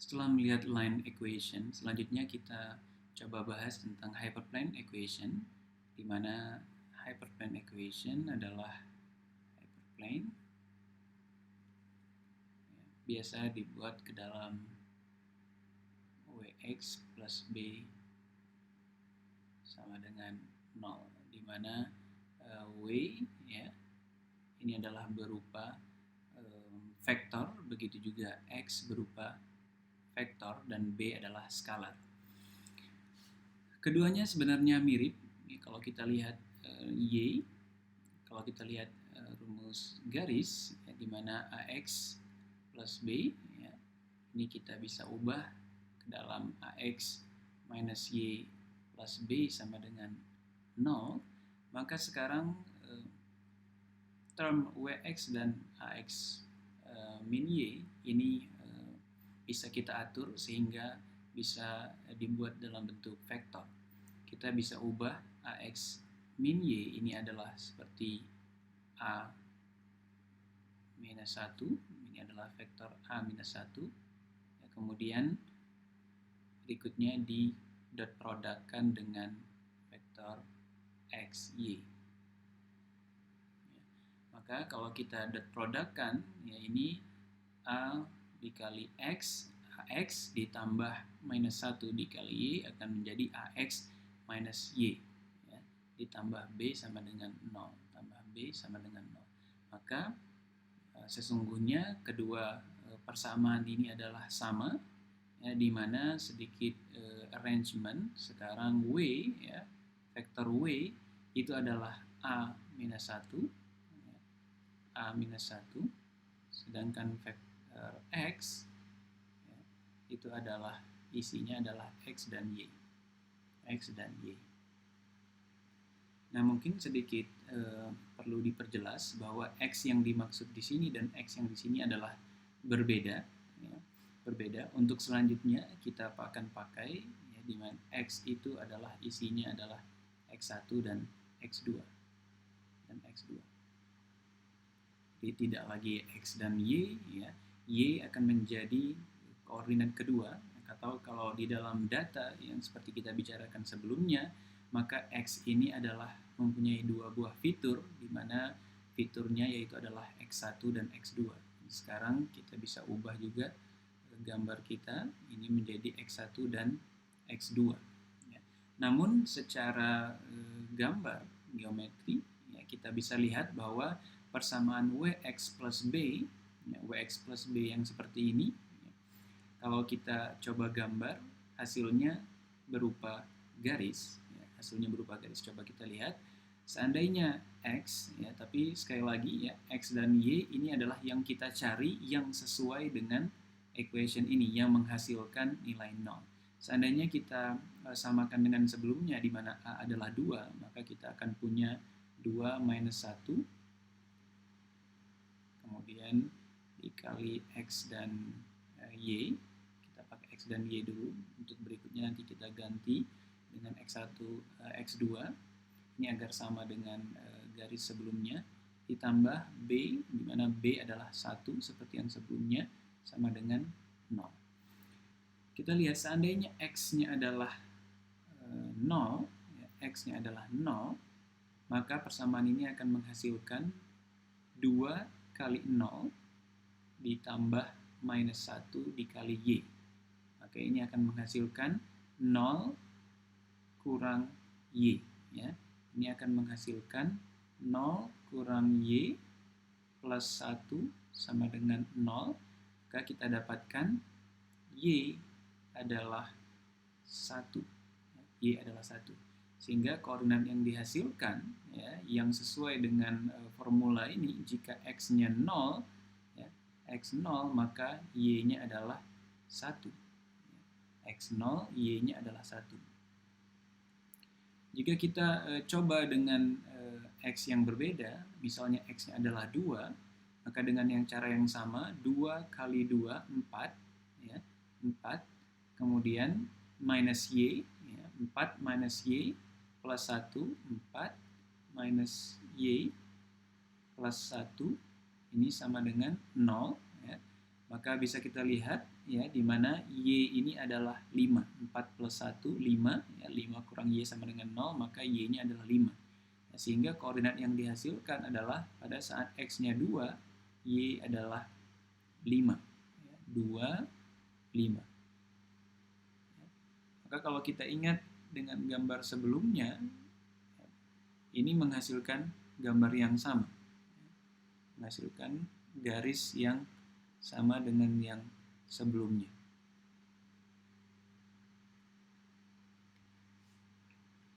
Setelah melihat line equation, selanjutnya kita coba bahas tentang hyperplane equation, di mana hyperplane equation adalah hyperplane biasa dibuat ke dalam Wx plus B sama dengan 0, di mana W ya, ini adalah berupa vektor, begitu juga X berupa vektor, dan B adalah skalar. Keduanya sebenarnya mirip. Kalau kita lihat Y, kalau kita lihat rumus garis, ya, di mana AX plus B, ya, ini kita bisa ubah ke dalam AX minus Y plus B sama dengan 0, maka sekarang term WX dan AX min Y ini bisa kita atur sehingga bisa dibuat dalam bentuk vektor. Kita bisa ubah AX min Y ini adalah seperti A minus 1, ini adalah vektor A minus 1, ya, kemudian berikutnya di dot produkkan dengan vektor XY. Ya. Maka kalau kita dot produkkan, ya, ini A dikali X, AX ditambah minus 1 dikali Y akan menjadi AX minus Y, ya, ditambah B sama dengan 0, tambah B sama dengan 0. Maka sesungguhnya kedua persamaan ini adalah sama, ya, di mana sedikit arrangement. Sekarang W, ya, vektor W itu adalah A minus 1, ya, A minus 1, sedangkan vektor X, ya, itu adalah isinya adalah X dan Y. X dan Y. Nah, mungkin sedikit perlu diperjelas bahwa X yang dimaksud di sini dan X yang di sini adalah berbeda. Ya, berbeda. Untuk selanjutnya kita akan pakai, ya, di mana X itu adalah isinya adalah X1 dan X2. Dan X2. Jadi tidak lagi X dan Y, ya. Y akan menjadi koordinat kedua, atau kalau di dalam data yang seperti kita bicarakan sebelumnya, maka X ini adalah mempunyai dua buah fitur, di mana fiturnya yaitu adalah X1 dan X2. Sekarang kita bisa ubah juga gambar kita ini menjadi X1 dan X2. Ya. Namun secara gambar, geometri, ya, kita bisa lihat bahwa persamaan Wx plus B, ya, Wx plus B yang seperti ini, ya, kalau kita coba gambar, hasilnya berupa garis. Hasilnya berupa garis. Coba kita lihat, seandainya X, ya, tapi sekali lagi, ya, X dan Y ini adalah yang kita cari yang sesuai dengan equation ini, yang menghasilkan nilai 0. Seandainya kita samakan dengan sebelumnya, di mana A adalah 2, maka kita akan punya 2 minus 1, kemudian dikali X dan Y. Kita pakai X dan Y dulu, untuk berikutnya nanti kita ganti dengan X1, X2, ini agar sama dengan garis sebelumnya, ditambah B, di mana B adalah 1 seperti yang sebelumnya, sama dengan 0. Kita lihat seandainya X-nya adalah 0, ya, X-nya adalah 0, maka persamaan ini akan menghasilkan 2 kali 0 ditambah minus 1 dikali Y. Maka ini akan menghasilkan 0 kurang Y, ya. Ini akan menghasilkan 0 kurang Y plus 1 sama dengan 0. Maka kita dapatkan Y adalah 1. Y adalah 1. Sehingga koordinat yang dihasilkan, ya, yang sesuai dengan formula ini, jika X-nya 0, ya, X 0, maka Y-nya adalah 1. X 0, Y-nya adalah 1. Jika kita coba dengan X yang berbeda, misalnya X-nya adalah 2, maka dengan cara yang sama, 2 kali 2, 4, ya, 4, kemudian minus Y, ya, 4 minus Y plus 1, 4 minus Y plus 1, ini sama dengan 0, ya. Maka bisa kita lihat ya, di mana Y ini adalah 5. 4 plus 1, 5. Ya, 5 kurang Y sama dengan 0, maka Y ini adalah 5. Nah, sehingga koordinat yang dihasilkan adalah pada saat X-nya 2, Y adalah 5. Ya, 2, 5. Ya. Maka kalau kita ingat dengan gambar sebelumnya, ini menghasilkan gambar yang sama. Menghasilkan garis yang sama dengan yang sebelumnya.